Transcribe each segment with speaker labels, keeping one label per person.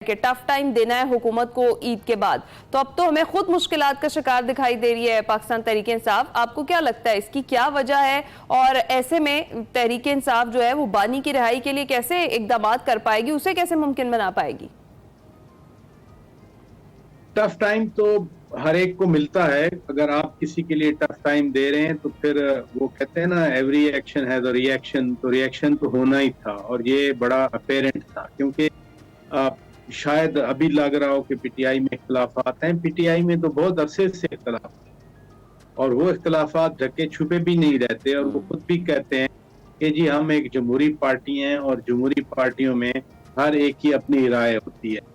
Speaker 1: کہ tough time دینا ہے حکومت کو عید کے بعد، تو اب تو ہمیں خود مشکلات کا شکار دکھائی دے رہی ہے پاکستان تحریک انصاف. آپ کو کیا لگتا ہے اس کی کیا وجہ ہے، اور ایسے میں تحریک انصاف جو ہے وہ بانی کی رہائی کے لیے کیسے اقدامات کر پائے گی، اسے کیسے ممکن بنا پائے گی؟
Speaker 2: ٹف ٹائم تو ہر ایک کو ملتا ہے. اگر آپ کسی کے لیے ٹف ٹائم دے رہے ہیں تو پھر وہ کہتے ہیں نا every action has a reaction, تو ری ایکشن تو ہونا ہی تھا، اور یہ بڑا اپیرنٹ تھا. کیونکہ شاید ابھی لگ رہا ہو کہ پی ٹی آئی میں اختلافات ہیں. پی ٹی آئی میں تو بہت عرصے سے اختلاف، اور وہ اختلافات ڈھکے چھپے بھی نہیں رہتے، اور وہ خود بھی کہتے ہیں کہ جی ہم ایک جمہوری پارٹی ہیں، اور جمہوری پارٹیوں میں ہر ایک کی اپنی رائے ہوتی ہے.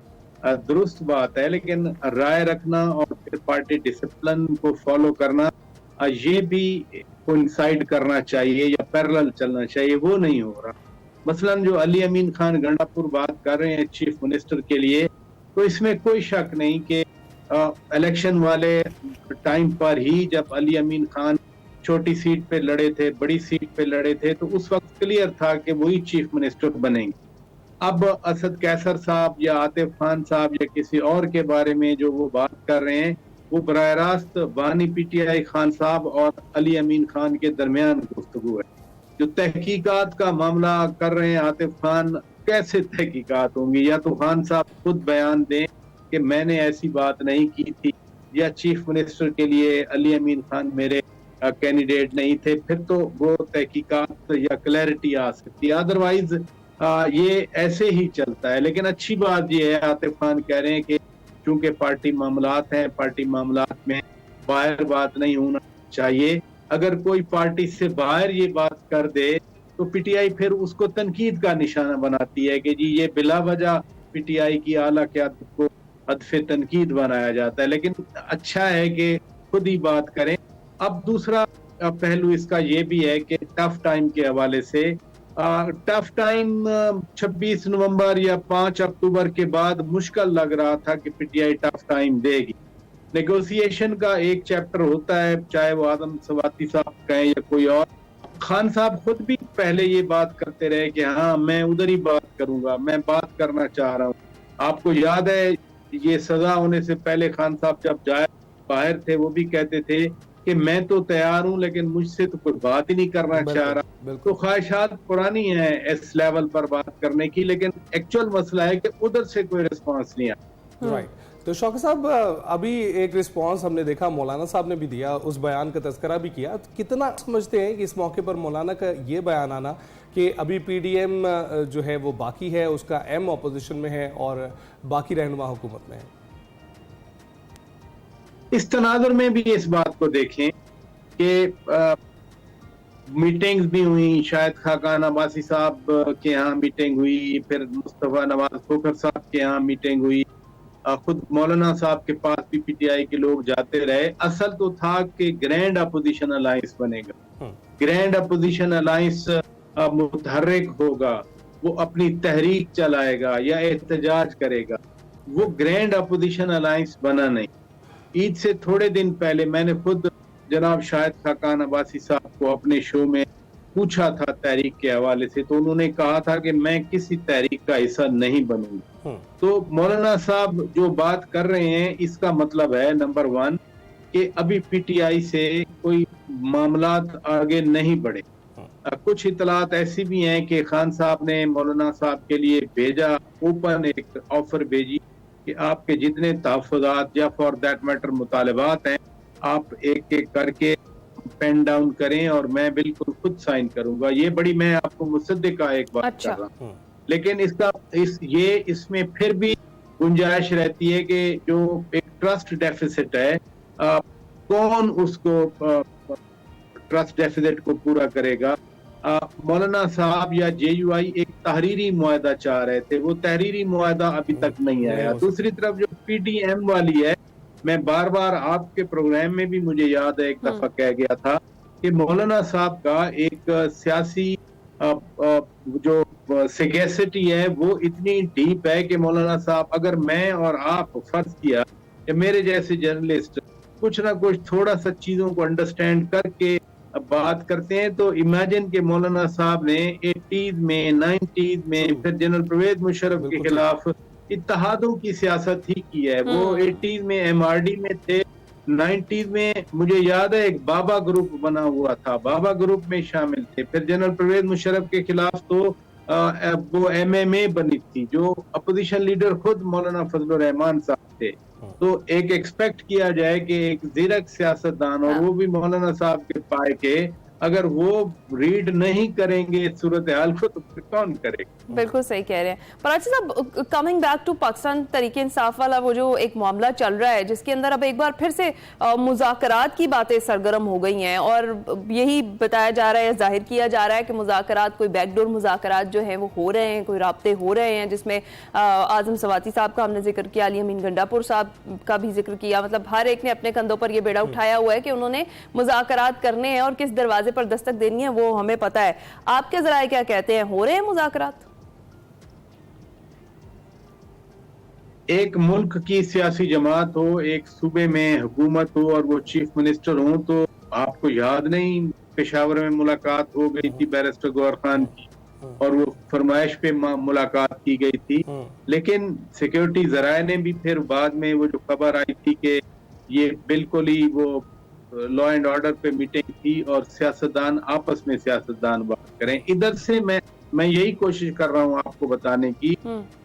Speaker 2: درست بات ہے، لیکن رائے رکھنا اور پھر پارٹی ڈسپلن کو فالو کرنا، یہ بھی کوئنسائڈ کرنا چاہیے یا پیرلل چلنا چاہیے، وہ نہیں ہو رہا. مثلا جو علی امین خان گنڈا پور بات کر رہے ہیں چیف منسٹر کے لیے، تو اس میں کوئی شک نہیں کہ الیکشن والے ٹائم پر ہی جب علی امین خان چھوٹی سیٹ پہ لڑے تھے، بڑی سیٹ پہ لڑے تھے، تو اس وقت کلیئر تھا کہ وہی چیف منسٹر بنیں گے. اب اسد کیسر صاحب یا عاطف خان صاحب یا کسی اور کے بارے میں جو وہ بات کر رہے ہیں، وہ براہ راست بانی پی ٹی آئی خان صاحب اور علی امین خان کے درمیان گفتگو ہے. جو تحقیقات کا معاملہ کر رہے ہیں عاطف خان، کیسے تحقیقات ہوں گی؟ یا تو خان صاحب خود بیان دیں کہ میں نے ایسی بات نہیں کی تھی، یا چیف منسٹر کے لیے علی امین خان میرے کینڈیڈیٹ نہیں تھے، پھر تو وہ تحقیقات یا کلیئرٹی آ سکتی ہے. ادروائز یہ ایسے ہی چلتا ہے. لیکن اچھی بات یہ ہے، عاطف خان کہہ رہے ہیں کہ چونکہ پارٹی معاملات ہیں، پارٹی معاملات میں باہر بات نہیں ہونا چاہیے. اگر کوئی پارٹی سے باہر یہ بات کر دے تو پی ٹی آئی پھر اس کو تنقید کا نشانہ بناتی ہے کہ جی یہ بلا وجہ پی ٹی آئی کی اعلیٰ قیادت کو ہدف تنقید بنایا جاتا ہے. لیکن اچھا ہے کہ خود ہی بات کریں. اب دوسرا پہلو اس کا یہ بھی ہے کہ ٹف ٹائم کے حوالے سے، ٹف ٹائم 26 نومبر یا 5 اکتوبر کے بعد مشکل لگ رہا تھا کہ پی ٹی آئی ٹف ٹائم دے گی. نیگوسیشن کا ایک چیپٹر ہوتا ہے، چاہے وہ آدم سواتی صاحب کہیں یا کوئی اور. خان صاحب خود بھی پہلے یہ بات کرتے رہے کہ ہاں میں ادھر ہی بات کروں گا، میں بات کرنا چاہ رہا ہوں. آپ کو یاد ہے یہ سزا ہونے سے پہلے خان صاحب جب باہر تھے، وہ بھی کہتے تھے کہ میں تو تیار ہوں لیکن مجھ سے تو کوئی بات ہی نہیں کرنا چاہ رہا. تو خواہشات پرانی ہیں اس لیول پر بات کرنے کی، لیکن ایکچوئل مسئلہ ہے کہ ادھر سے کوئی ریسپانس نہیں آیا.
Speaker 3: رائٹ. تو شوکت صاحب، ابھی ایک ریسپانس ہم نے دیکھا، مولانا صاحب نے بھی دیا، اس بیان کا تذکرہ بھی کیا. کتنا سمجھتے ہیں کہ اس موقع پر مولانا کا یہ بیان آنا کہ ابھی پی ڈی ایم جو ہے وہ باقی ہے، اس کا ایم اپوزیشن میں ہے اور باقی رہنما حکومت میں ہے؟
Speaker 2: اس تناظر میں بھی اس بات کو دیکھیں کہ میٹنگز بھی ہوئی، شاید خاقان عباسی صاحب کے یہاں میٹنگ ہوئی، پھر مصطفیٰ نواز کھوکھر صاحب کے یہاں میٹنگ ہوئی، خود مولانا صاحب کے پاس بھی پی ٹی آئی کے لوگ جاتے رہے. اصل تو تھا کہ گرینڈ اپوزیشن الائنس بنے گا، گرینڈ اپوزیشن الائنس متحرک ہوگا، وہ اپنی تحریک چلائے گا یا احتجاج کرے گا. وہ گرینڈ اپوزیشن الائنس بنا نہیں. عید سے تھوڑے دن پہلے میں نے خود جناب شاہد خاقان عباسی صاحب کو اپنے شو میں پوچھا تھا تحریک کے حوالے سے، تو انہوں نے کہا تھا کہ میں کسی تحریک کا حصہ نہیں بنوں گا. تو مولانا صاحب جو بات کر رہے ہیں، اس کا مطلب ہے نمبر 1 کہ ابھی پی ٹی آئی سے کوئی معاملات آگے نہیں بڑھے. کچھ اطلاعات ایسی بھی ہیں کہ خان صاحب نے مولانا صاحب کے لیے بھیجا، اوپن ایک آفر بھیجی کہ آپ کے جتنے تحفظات یا فار دیٹ میٹر مطالبات ہیں، آپ ایک ایک کر کے پین ڈاؤن کریں اور میں بالکل خود سائن کروں گا. یہ بڑی میں آپ کو مصدق کا ایک بات کر رہا ہوں. لیکن اس میں پھر بھی گنجائش رہتی ہے کہ جو ایک ٹرسٹ ڈیفیسٹ ہے، کون اس کو ٹرسٹ ڈیفیسٹ کو پورا کرے گا؟ مولانا صاحب یا جے یو آئی ایک تحریری معاہدہ چاہ رہے تھے، وہ تحریری معاہدہ ابھی تک نہیں آیا. دوسری طرف جو پی ٹی ایم والی ہے، میں بار بار آپ کے پروگرام میں بھی مجھے یاد ہے ایک دفعہ کہہ گیا تھا کہ مولانا صاحب کا ایک سیاسی جو سیگیسٹی ہے وہ اتنی ڈیپ ہے کہ مولانا صاحب، اگر میں اور آپ فرض کیا کہ میرے جیسے جرنلسٹ کچھ نہ کچھ تھوڑا سا چیزوں کو انڈرسٹینڈ کر کے بات کرتے ہیں، تو امیجن کہ مولانا صاحب نے 80s میں 90s میں پھر جنرل پرویز مشرف کے خلاف इत्तेहादों की सियासत ही की है। वो 80s में MRD में थे, 90s में मुझे याद है एक बाबा ग्रुप बना हुआ था, बाबा ग्रुप में शामिल थे। फिर जनरल परवेज मुशर्रफ के खिलाफ तो वो MMA बनी थी, जो अपोजिशन लीडर खुद मौलाना फजलुर रहमान साहब थे। तो एक एक्सपेक्ट किया जाए कि एक ज़ीरक सियासतदान, और वो भी मौलाना साहब के पाए के, अगर वो रीड नहीं करेंगे सूरत हाल को तो फिर कौन करेगा।
Speaker 1: बिल्कुल सही कह रहे हैं। पर अच्छा साहब, कमिंग बैक टू पाकिस्तान तरीके इंसाफ वाला वो जो एक मामला चल रहा है, जिसके अंदर अब एक बार फिर से मुज़ाकरात की बातें सरगर्म हो गई हैं, और यही बताया जा रहा है, जाहिर किया जा रहा है कि मुज़ाकरात, कोई बैकडोर मुज़ाकरात जो हैं वो हो रहे हैं, कोई राब्ते हो रहे हैं, जिसमें आज़म सवाती साहब का हमने जिक्र किया, अली अमीन गंडापुर साहब का भी जिक्र किया। मतलब हर एक ने अपने कंधों पर ये बेड़ा उठाया हुआ है कि उन्होंने मुज़ाकरात करने हैं और किस दरवाजे पर दस्तक देनी है वो हमें पता है। आपके ज़राए क्या कहते हैं, हो रहे हैं मुज़ाकरात?
Speaker 2: एक मुल्क की सियासी जमात हो, एक सूबे में हुकूमत हो और वो चीफ मिनिस्टर हो, तो आपको याद नहीं पेशावर में मुलाकात हो गई थी बैरिस्टर गौहर खान की, और वो फरमाइश पे मुलाकात की गई थी। लेकिन सिक्योरिटी जराए ने भी फिर बाद में वो जो खबर आई थी कि ये बिल्कुल ही वो लॉ एंड ऑर्डर पे मीटिंग थी और सियासतदान आपस में सियासतदान बात करें। इधर से मैं यही कोशिश कर रहा हूँ आपको बताने की,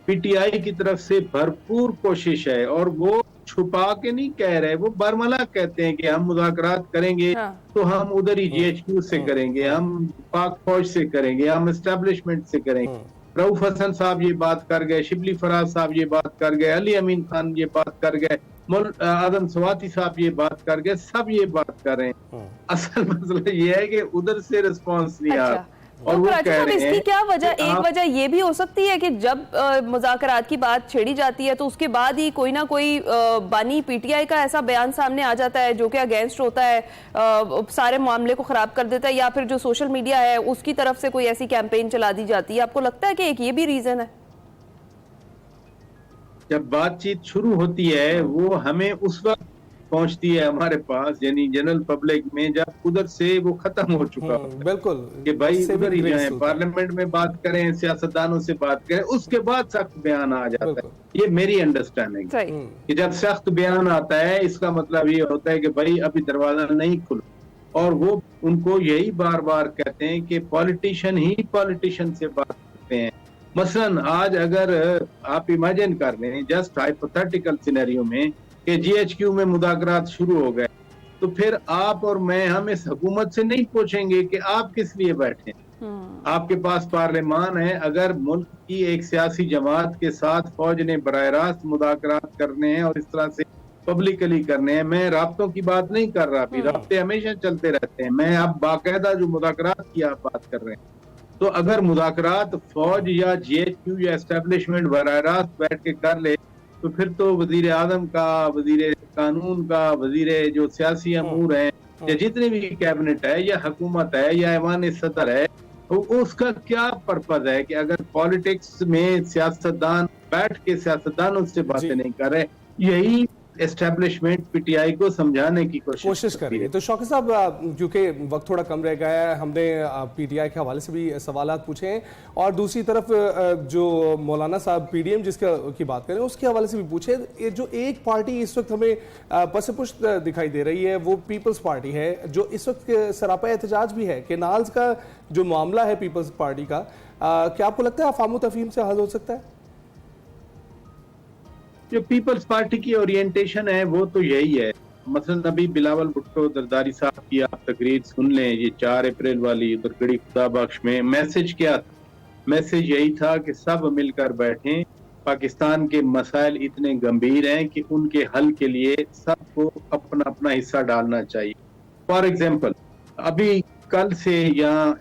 Speaker 2: PTI की तरफ से भरपूर कोशिश है, और वो छुपा के नहीं कह रहे, वो बरमला कहते हैं कि हम मुज़ाकरात करेंगे तो हम उधर ही GHQ से करेंगे, हम पाक फौज से करेंगे, हम एस्टेब्लिशमेंट से करेंगे। रऊफ हसन साहब ये बात कर गए, शिबली फराज साहब ये बात कर गए, अली अमीन खान ये बात कर गए, आज़म सवाती साहब ये बात कर गए, सब ये बात कर रहे हैं। असल मसला ये है कि उधर से रिस्पॉन्स नहीं आ रहा। और
Speaker 1: तो
Speaker 2: वो
Speaker 1: अच्छा,
Speaker 2: कह रहे
Speaker 1: इसकी
Speaker 2: हैं
Speaker 1: क्या वजह,
Speaker 2: कि
Speaker 1: एक वजह ये भी हो सकती है कि जब मुज़ाकरात की बात छेड़ी जाती है तो उसके बाद ही कोई ना कोई बानी PTI का ऐसा बयान सामने आ जाता है जो कि अगेंस्ट होता है, सारे मामले को खराब कर देता है, या फिर जो सोशल मीडिया है उसकी तरफ से कोई ऐसी कैंपेन चला दी जाती है। आपको लगता है कि एक ये भी रीजन है?
Speaker 2: जब बातचीत शुरू होती है वो हमें उस वक्त पहुंचती है हमारे पास, यानी जनरल पब्लिक में, जब उधर से वो खत्म हो चुका
Speaker 3: बिल्कुल
Speaker 2: कि भाई उधर ही जाएं, पार्लियामेंट में बात करें, सियासतदानों से बात करें, उसके बाद सख्त बयान आ जाता है। ये मेरी अंडरस्टैंडिंग कि जब सख्त बयान आता है इसका मतलब ये होता है कि भाई अभी दरवाजा नहीं खुला। और वो उनको यही बार बार कहते हैं कि पॉलिटिशियन ही पॉलिटिशियन से बात करते हैं। मसलन आज अगर आप इमेजिन कर लें जस्ट हाइपोथेटिकल सिनेरियो में कि GHQ में मुज़ाकरात शुरू हो गए, तो फिर आप और मैं हम इस हुकूमत से नहीं पूछेंगे कि आप किस लिए बैठे। आपके पास पार्लियामान है, अगर मुल्क की एक सियासी जमात के साथ फौज ने बराह रास्त मुज़ाकरात करने हैं और इस तरह से पब्लिकली करने हैं, मैं राब्तों की बात नहीं कर रहा, अभी राब्ते हमेशा चलते रहते हैं, मैं अब बाकायदा जो मुज़ाकरात की आप बात कर रहे हैं। तो अगर मुज़ाकरात फौज या GHQ या एस्टेब्लिशमेंट बराह रास्त बैठ के कर ले, तो फिर तो वजीर आजम का, वजीर कानून का, वजीर जो सियासी अमूर है, या जितने भी कैबिनेट है या हुकूमत है या ऐवान सदर है, तो उसका क्या पर्पज है कि अगर पॉलिटिक्स में सियासतदान बैठ के सियासतदानों से बातें नहीं कर रहे। यही एस्टेब्लिशमेंट PTI को समझाने की कोशिश कर रही है।
Speaker 3: तो शौकत साहब, क्योंकि वक्त थोड़ा कम रह गया है, हमने PTI के हवाले से भी सवालात पूछे हैं, और दूसरी तरफ जो मौलाना साहब PDM की बात करें उसके हवाले से भी पूछे। ये जो एक पार्टी इस वक्त हमें पसपुष्ट दिखाई दे रही है वो पीपल्स पार्टी है, जो इस वक्त सरापा एहतजाज भी है। केनाल्स का जो मामला है पीपल्स पार्टी का, क्या आपको लगता है अफाम तफहीम से हल हो सकता है?
Speaker 2: जो पीपल्स पार्टी की ओरिएंटेशन है वो तो यही है। मसलन अभी बिलावल भुट्टो दरदारी साहब की आप तकरीर सुन लें, ये 4 अप्रैल वाली उधरगढ़ी खुदा बख्श में मैसेज क्या था? मैसेज यही था कि सब मिलकर बैठें, पाकिस्तान के मसाइल इतने गंभीर हैं कि उनके हल के लिए सबको अपना अपना हिस्सा डालना चाहिए। फॉर एग्जाम्पल, अभी कल से यहाँ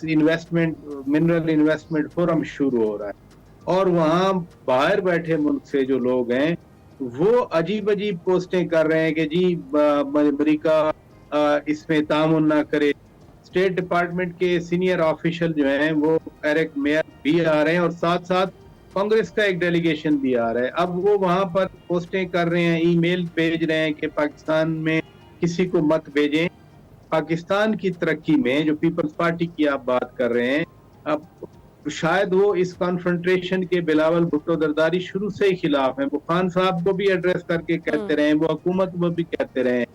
Speaker 2: मिनरल इन्वेस्टमेंट फोरम शुरू हो रहा है, और वहाँ बाहर बैठे मुल्क से जो लोग हैं वो अजीब अजीब पोस्टें कर रहे हैं कि जी अमेरिका इसमें तामुन ना करे। स्टेट डिपार्टमेंट के सीनियर ऑफिशियल जो हैं वो एरिक मेयर भी आ रहे हैं, और साथ साथ कांग्रेस का एक डेलीगेशन भी आ रहा है। अब वो वहाँ पर पोस्टें कर रहे हैं, ईमेल भेज रहे हैं कि पाकिस्तान में किसी को मत भेजें। पाकिस्तान की तरक्की में जो पीपल्स पार्टी की आप बात कर रहे हैं, अब शायद वो इस कॉन्फ्रंट्रेशन के बिलावल भुट्टो जरदारी शुरू से ही खिलाफ हैं। वो खान साहब को भी एड्रेस करके कहते रहे, वो हुकूमत को भी कहते रहे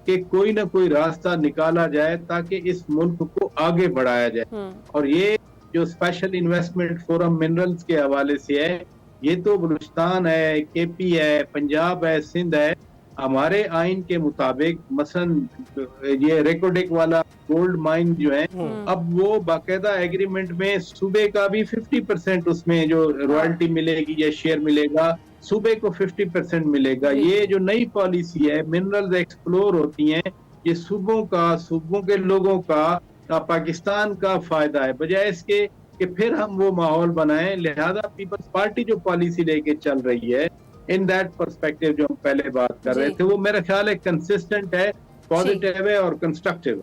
Speaker 2: कि कोई ना कोई रास्ता निकाला जाए ताकि इस मुल्क को आगे बढ़ाया जाए। और ये जो स्पेशल इन्वेस्टमेंट फोरम मिनरल्स के हवाले से है, ये तो बलूचिस्तान है, केपी है, पंजाब है, सिंध है। हमारे आइन के मुताबिक मसलन ये रेकोडेक वाला गोल्ड माइन जो है, अब वो बाकायदा एग्रीमेंट में सूबे का भी 50% उसमें जो रॉयल्टी मिलेगी या शेयर मिलेगा, सूबे को 50% मिलेगा। ये जो नई पॉलिसी है, मिनरल्स एक्सप्लोर होती हैं, ये सूबों के लोगों का पाकिस्तान का फायदा है, बजाय इसके कि फिर हम वो माहौल बनाएं। लिहाजा पीपल्स पार्टी जो पॉलिसी लेके चल रही है, इन दैट पर्सपेक्टिव जो हम पहले बात कर रहे थे, वो मेरा ख्याल है कंसिस्टेंट है, पॉजिटिव है और कंस्ट्रक्टिव है।